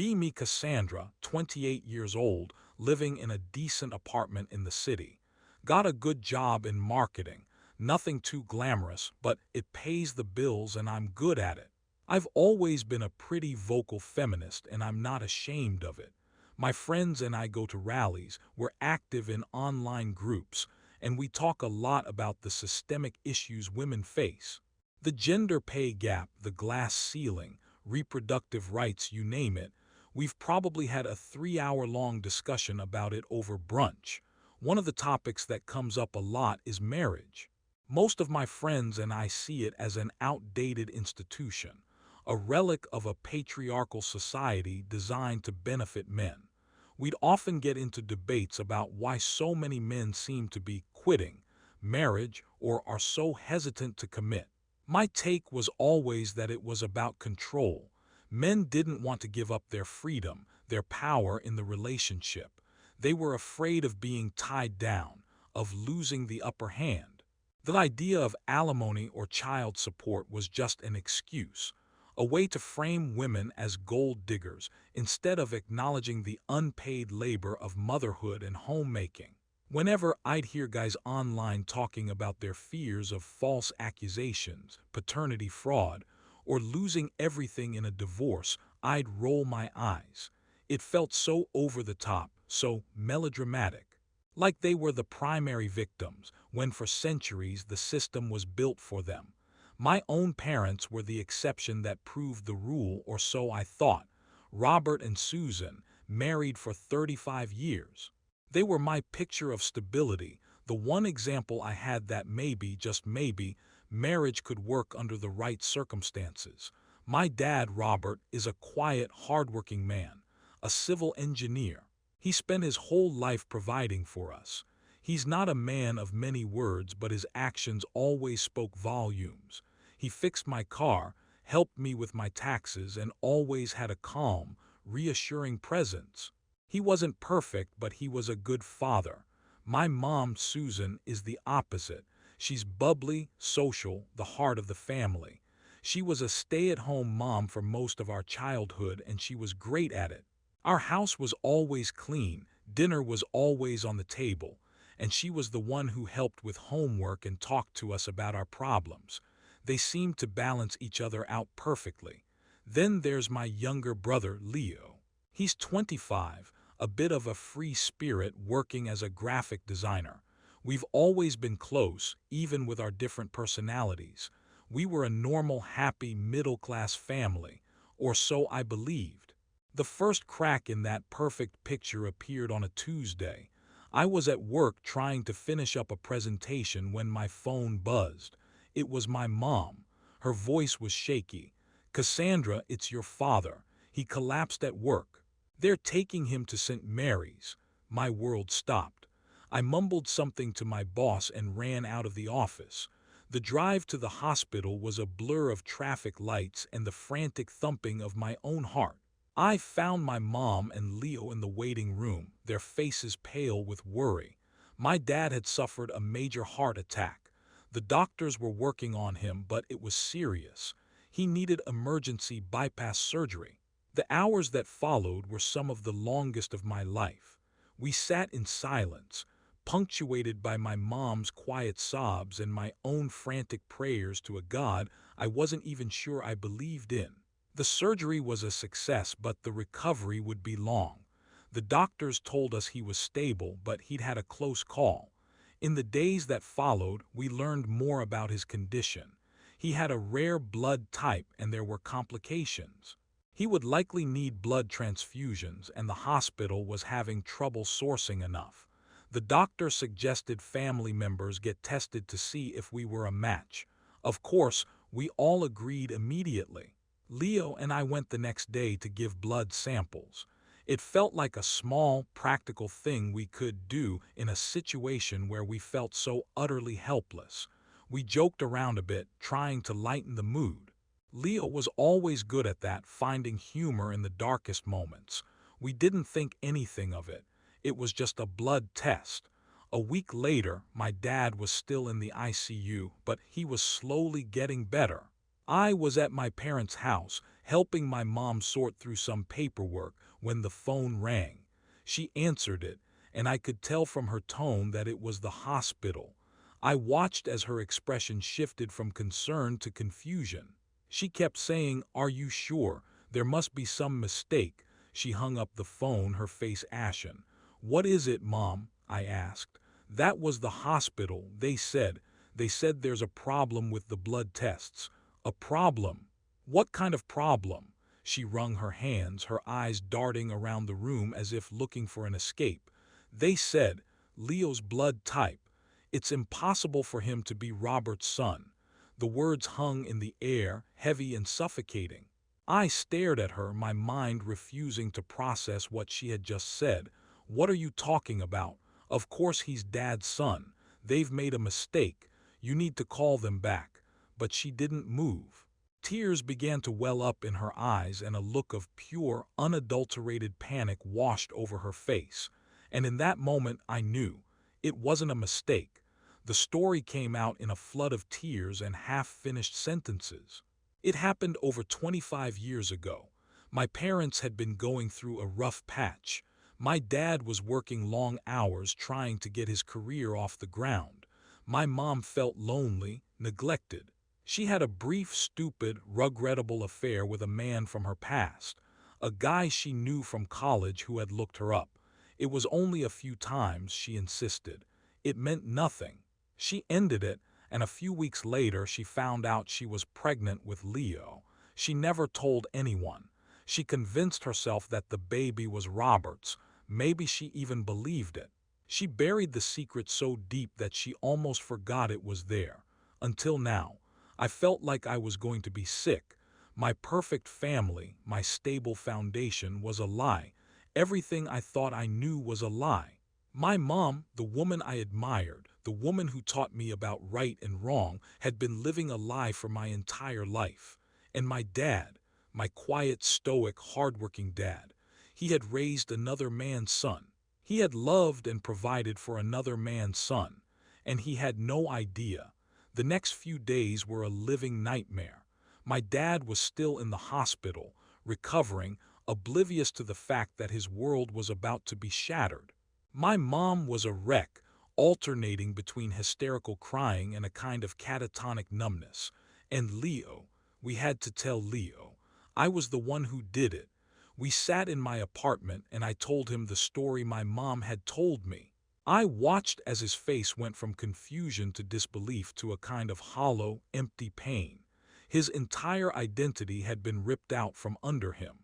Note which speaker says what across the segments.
Speaker 1: Be me Cassandra, 28 years old, living in a decent apartment in the city. Got a good job in marketing. Nothing too glamorous, but it pays the bills and I'm good at it. I've always been a pretty vocal feminist and I'm not ashamed of it. My friends and I go to rallies, we're active in online groups, and we talk a lot about the systemic issues women face. The gender pay gap, the glass ceiling, reproductive rights, you name it. We've probably had a 3-hour-long discussion about it over brunch. One of the topics that comes up a lot is marriage. Most of my friends and I see it as an outdated institution, a relic of a patriarchal society designed to benefit men. We'd often get into debates about why so many men seem to be quitting marriage or are so hesitant to commit. My take was always that it was about control. Men didn't want to give up their freedom, their power in the relationship. They were afraid of being tied down, of losing the upper hand. The idea of alimony or child support was just an excuse, a way to frame women as gold diggers instead of acknowledging the unpaid labor of motherhood and homemaking. Whenever I'd hear guys online talking about their fears of false accusations, paternity fraud, or losing everything in a divorce, I'd roll my eyes. It felt so over the top, so melodramatic. Like they were the primary victims, when for centuries the system was built for them. My own parents were the exception that proved the rule, or so I thought. Robert and Susan, married for 35 years. They were my picture of stability, the one example I had that maybe, just maybe, marriage could work under the right circumstances. My dad, Robert, is a quiet, hardworking man, a civil engineer. He spent his whole life providing for us. He's not a man of many words, but his actions always spoke volumes. He fixed my car, helped me with my taxes, and always had a calm, reassuring presence. He wasn't perfect, but he was a good father. My mom, Susan, is the opposite. She's bubbly, social, the heart of the family. She was a stay-at-home mom for most of our childhood, and she was great at it. Our house was always clean, dinner was always on the table, and she was the one who helped with homework and talked to us about our problems. They seemed to balance each other out perfectly. Then there's my younger brother, Leo. He's 25, a bit of a free spirit working as a graphic designer. We've always been close, even with our different personalities. We were a normal, happy, middle-class family, or so I believed. The first crack in that perfect picture appeared on a Tuesday. I was at work trying to finish up a presentation when my phone buzzed. It was my mom. Her voice was shaky. "Cassandra, it's your father. He collapsed at work. They're taking him to St. Mary's." My world stopped. I mumbled something to my boss and ran out of the office. The drive to the hospital was a blur of traffic lights and the frantic thumping of my own heart. I found my mom and Leo in the waiting room, their faces pale with worry. My dad had suffered a major heart attack. The doctors were working on him, but it was serious. He needed emergency bypass surgery. The hours that followed were some of the longest of my life. We sat in silence, punctuated by my mom's quiet sobs and my own frantic prayers to a God I wasn't even sure I believed in. The surgery was a success, but the recovery would be long. The doctors told us he was stable, but he'd had a close call. In the days that followed, we learned more about his condition. He had a rare blood type and there were complications. He would likely need blood transfusions, and the hospital was having trouble sourcing enough. The doctor suggested family members get tested to see if we were a match. Of course, we all agreed immediately. Leo and I went the next day to give blood samples. It felt like a small, practical thing we could do in a situation where we felt so utterly helpless. We joked around a bit, trying to lighten the mood. Leo was always good at that, finding humor in the darkest moments. We didn't think anything of it. It was just a blood test. A week later, my dad was still in the ICU, but he was slowly getting better. I was at my parents' house, helping my mom sort through some paperwork when the phone rang. She answered it, and I could tell from her tone that it was the hospital. I watched as her expression shifted from concern to confusion. She kept saying, "Are you sure? There must be some mistake." She hung up the phone, her face ashen. "What is it, Mom?" I asked. "That was the hospital. They said there's a problem with the blood tests." "A problem? What kind of problem?" She wrung her hands, her eyes darting around the room as if looking for an escape. "They said, Leo's blood type. It's impossible for him to be Robert's son." The words hung in the air, heavy and suffocating. I stared at her, my mind refusing to process what she had just said. "What are you talking about? Of course he's Dad's son. They've made a mistake. You need to call them back." But she didn't move. Tears began to well up in her eyes and a look of pure, unadulterated panic washed over her face. And in that moment I knew. It wasn't a mistake. The story came out in a flood of tears and half-finished sentences. It happened over 25 years ago. My parents had been going through a rough patch. My dad was working long hours trying to get his career off the ground. My mom felt lonely, neglected. She had a brief, stupid, regrettable affair with a man from her past, a guy she knew from college who had looked her up. It was only a few times, she insisted. It meant nothing. She ended it, and a few weeks later she found out she was pregnant with Leo. She never told anyone. She convinced herself that the baby was Robert's. Maybe she even believed it. She buried the secret so deep that she almost forgot it was there. Until now. I felt like I was going to be sick. My perfect family, my stable foundation, was a lie. Everything I thought I knew was a lie. My mom, the woman I admired, the woman who taught me about right and wrong, had been living a lie for my entire life. And my dad, my quiet, stoic, hardworking dad, he had raised another man's son. He had loved and provided for another man's son. And he had no idea. The next few days were a living nightmare. My dad was still in the hospital, recovering, oblivious to the fact that his world was about to be shattered. My mom was a wreck, alternating between hysterical crying and a kind of catatonic numbness. And Leo, we had to tell Leo. I was the one who did it. We sat in my apartment and I told him the story my mom had told me. I watched as his face went from confusion to disbelief to a kind of hollow, empty pain. His entire identity had been ripped out from under him.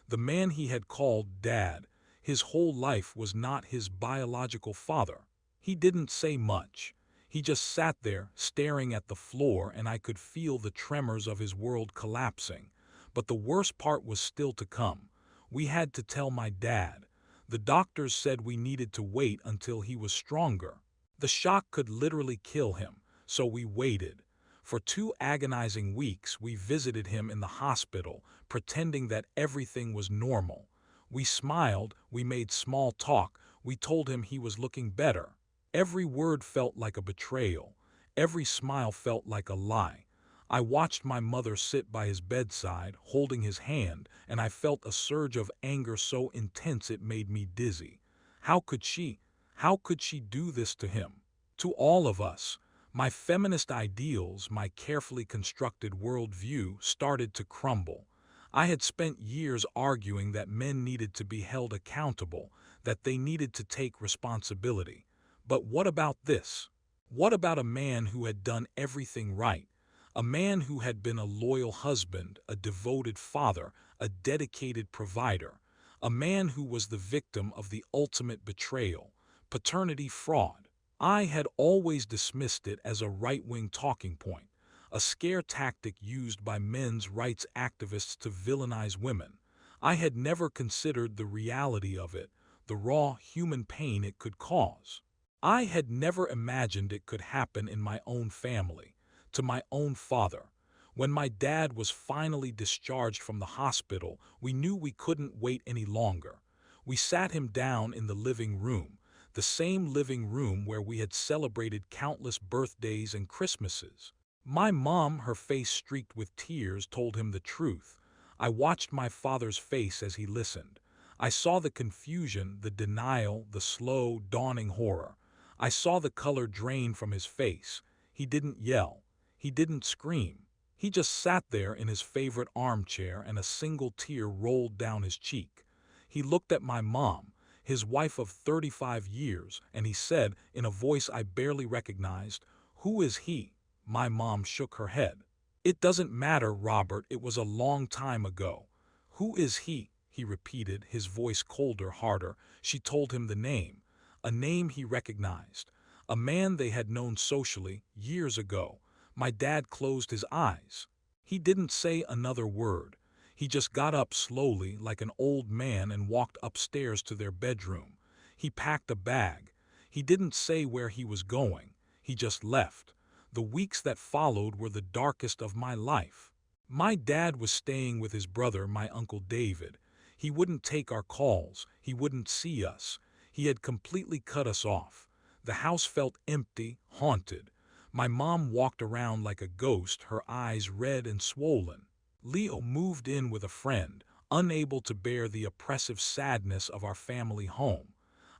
Speaker 1: The man he had called Dad, his whole life, was not his biological father. He didn't say much. He just sat there, staring at the floor, and I could feel the tremors of his world collapsing. But the worst part was still to come. We had to tell my dad. The doctors said we needed to wait until he was stronger. The shock could literally kill him, so we waited. For 2 agonizing weeks, we visited him in the hospital, pretending that everything was normal. We smiled, we made small talk, we told him he was looking better. Every word felt like a betrayal. Every smile felt like a lie. I watched my mother sit by his bedside, holding his hand, and I felt a surge of anger so intense it made me dizzy. How could she? How could she do this to him? To all of us. My feminist ideals, my carefully constructed worldview, started to crumble. I had spent years arguing that men needed to be held accountable, that they needed to take responsibility. But what about this? What about a man who had done everything right? A man who had been a loyal husband, a devoted father, a dedicated provider. A man who was the victim of the ultimate betrayal, paternity fraud. I had always dismissed it as a right-wing talking point, a scare tactic used by men's rights activists to villainize women. I had never considered the reality of it, the raw human pain it could cause. I had never imagined it could happen in my own family, to my own father. When my dad was finally discharged from the hospital, we knew we couldn't wait any longer. We sat him down in the living room, the same living room where we had celebrated countless birthdays and Christmases. My mom, her face streaked with tears, told him the truth. I watched my father's face as he listened. I saw the confusion, the denial, the slow, dawning horror. I saw the color drain from his face. He didn't yell. He didn't scream. He just sat there in his favorite armchair, and a single tear rolled down his cheek. He looked at my mom, his wife of 35 years, and he said, in a voice I barely recognized, "Who is he?" My mom shook her head. "It doesn't matter, Robert, it was a long time ago." "Who is he?" he repeated, his voice colder, harder. She told him the name, a name he recognized, a man they had known socially years ago. My dad closed his eyes. He didn't say another word. He just got up slowly like an old man and walked upstairs to their bedroom. He packed a bag. He didn't say where he was going. He just left. The weeks that followed were the darkest of my life. My dad was staying with his brother, my Uncle David. He wouldn't take our calls. He wouldn't see us. He had completely cut us off. The house felt empty, haunted. My mom walked around like a ghost, her eyes red and swollen. Leo moved in with a friend, unable to bear the oppressive sadness of our family home.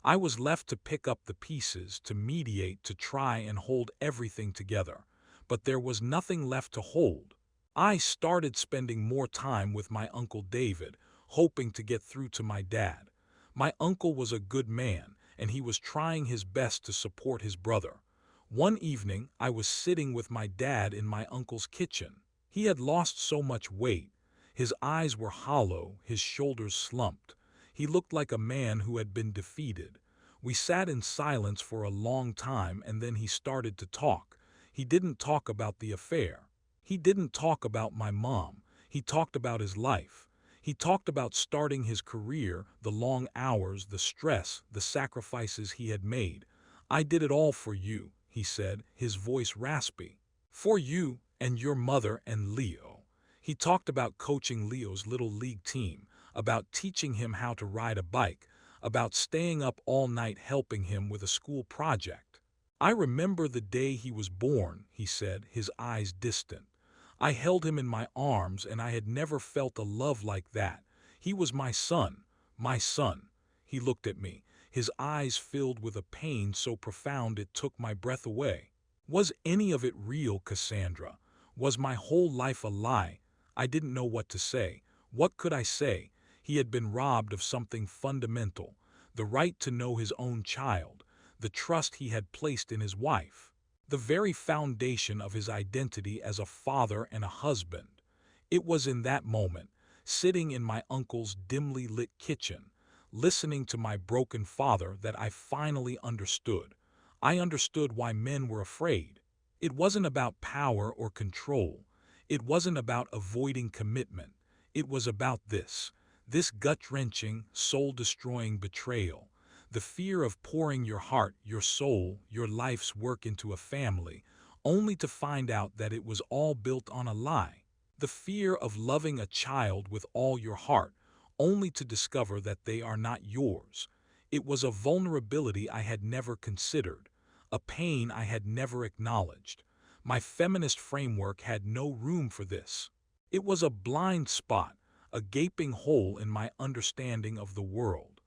Speaker 1: I was left to pick up the pieces, to mediate, to try and hold everything together. But there was nothing left to hold. I started spending more time with my Uncle David, hoping to get through to my dad. My uncle was a good man, and he was trying his best to support his brother. One evening, I was sitting with my dad in my uncle's kitchen. He had lost so much weight. His eyes were hollow, his shoulders slumped. He looked like a man who had been defeated. We sat in silence for a long time, and then he started to talk. He didn't talk about the affair. He didn't talk about my mom. He talked about his life. He talked about starting his career, the long hours, the stress, the sacrifices he had made. "I did it all for you," he said, his voice raspy. "For you and your mother and Leo." He talked about coaching Leo's little league team, about teaching him how to ride a bike, about staying up all night helping him with a school project. "I remember the day he was born," he said, his eyes distant. "I held him in my arms, and I had never felt a love like that. He was my son, my son." He looked at me, his eyes filled with a pain so profound it took my breath away. Was any of it real, Cassandra? Was my whole life a lie? I didn't know what to say. What could I say? He had been robbed of something fundamental, the right to know his own child, the trust he had placed in his wife, the very foundation of his identity as a father and a husband. It was in that moment, sitting in my uncle's dimly lit kitchen, listening to my broken father, that I finally understood. I understood why men were afraid. It wasn't about power or control. It wasn't about avoiding commitment. It was about this gut-wrenching, soul-destroying betrayal. The fear of pouring your heart, your soul, your life's work into a family, only to find out that it was all built on a lie. The fear of loving a child with all your heart, only to discover that they are not yours. It was a vulnerability I had never considered, a pain I had never acknowledged. My feminist framework had no room for this. It was a blind spot, a gaping hole in my understanding of the world.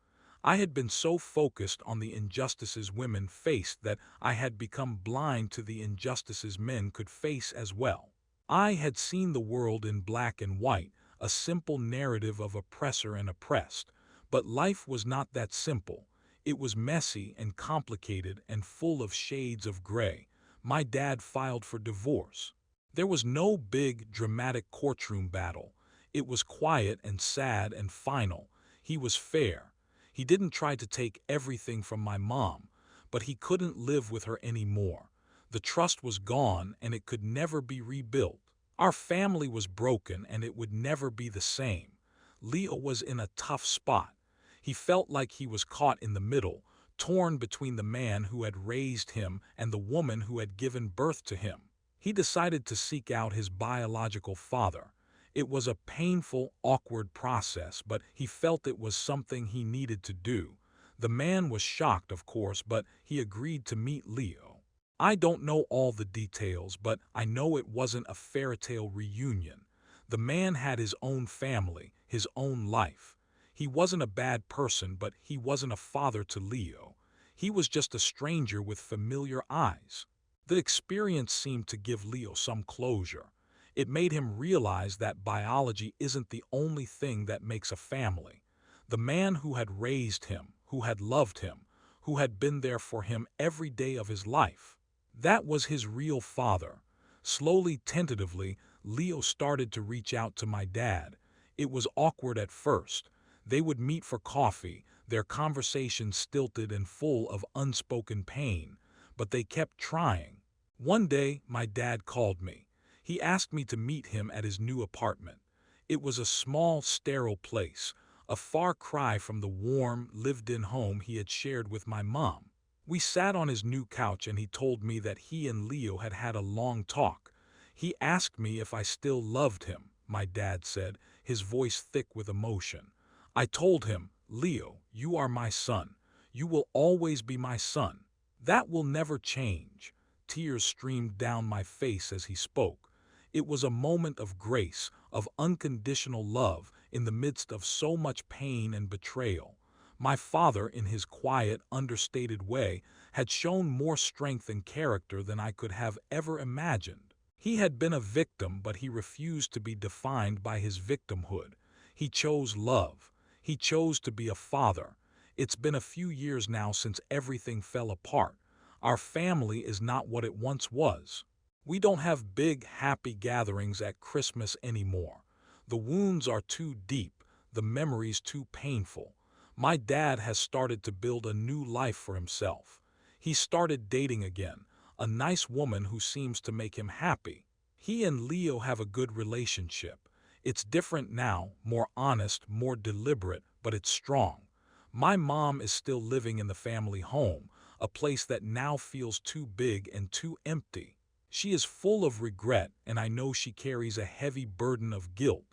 Speaker 1: I had been so focused on the injustices women faced that I had become blind to the injustices men could face as well. I had seen the world in black and white, a simple narrative of oppressor and oppressed. But life was not that simple. It was messy and complicated and full of shades of gray. My dad filed for divorce. There was no big, dramatic courtroom battle. It was quiet and sad and final. He was fair. He didn't try to take everything from my mom, but he couldn't live with her anymore. The trust was gone, and it could never be rebuilt. Our family was broken, and it would never be the same. Leo was in a tough spot. He felt like he was caught in the middle, torn between the man who had raised him and the woman who had given birth to him. He decided to seek out his biological father. It was a painful, awkward process, but he felt it was something he needed to do. The man was shocked, of course, but he agreed to meet Leo. I don't know all the details, but I know it wasn't a fairy tale reunion. The man had his own family, his own life. He wasn't a bad person, but he wasn't a father to Leo. He was just a stranger with familiar eyes. The experience seemed to give Leo some closure. It made him realize that biology isn't the only thing that makes a family. The man who had raised him, who had loved him, who had been there for him every day of his life, that was his real father. Slowly, tentatively, Leo started to reach out to my dad. It was awkward at first. They would meet for coffee, their conversations stilted and full of unspoken pain, but they kept trying. One day, my dad called me. He asked me to meet him at his new apartment. It was a small, sterile place, a far cry from the warm, lived-in home he had shared with my mom. We sat on his new couch and he told me that he and Leo had had a long talk. He asked me if I still loved him, my dad said, his voice thick with emotion. I told him, Leo, you are my son. You will always be my son. That will never change. Tears streamed down my face as he spoke. It was a moment of grace, of unconditional love in the midst of so much pain and betrayal. My father, in his quiet, understated way, had shown more strength and character than I could have ever imagined. He had been a victim, but he refused to be defined by his victimhood. He chose love. He chose to be a father. It's been a few years now since everything fell apart. Our family is not what it once was. We don't have big, happy gatherings at Christmas anymore. The wounds are too deep, the memories too painful. My dad has started to build a new life for himself. He started dating again, a nice woman who seems to make him happy. He and Leo have a good relationship. It's different now, more honest, more deliberate, but it's strong. My mom is still living in the family home, a place that now feels too big and too empty. She is full of regret, and I know she carries a heavy burden of guilt.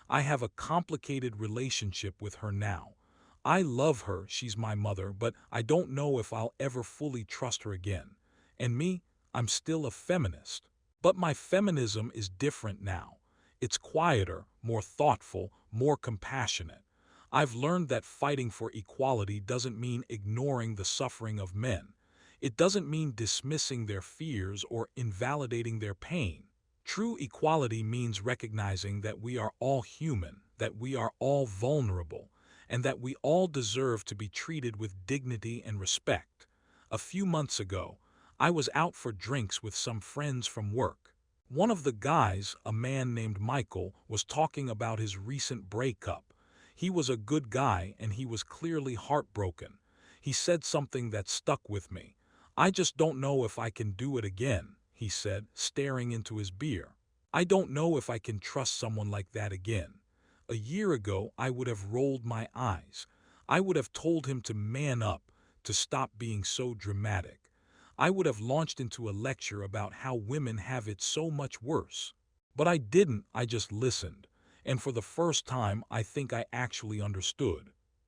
Speaker 1: I have a complicated relationship with her now. I love her, she's my mother, but I don't know if I'll ever fully trust her again. And me, I'm still a feminist. But my feminism is different now. It's quieter, more thoughtful, more compassionate. I've learned that fighting for equality doesn't mean ignoring the suffering of men. It doesn't mean dismissing their fears or invalidating their pain. True equality means recognizing that we are all human, that we are all vulnerable, and that we all deserve to be treated with dignity and respect. A few months ago, I was out for drinks with some friends from work. One of the guys, a man named Michael, was talking about his recent breakup. He was a good guy and he was clearly heartbroken. He said something that stuck with me. I just don't know if I can do it again, he said, staring into his beer. I don't know if I can trust someone like that again. A year ago, I would have rolled my eyes. I would have told him to man up, to stop being so dramatic. I would have launched into a lecture about how women have it so much worse. But I didn't, I just listened. And for the first time, I think I actually understood.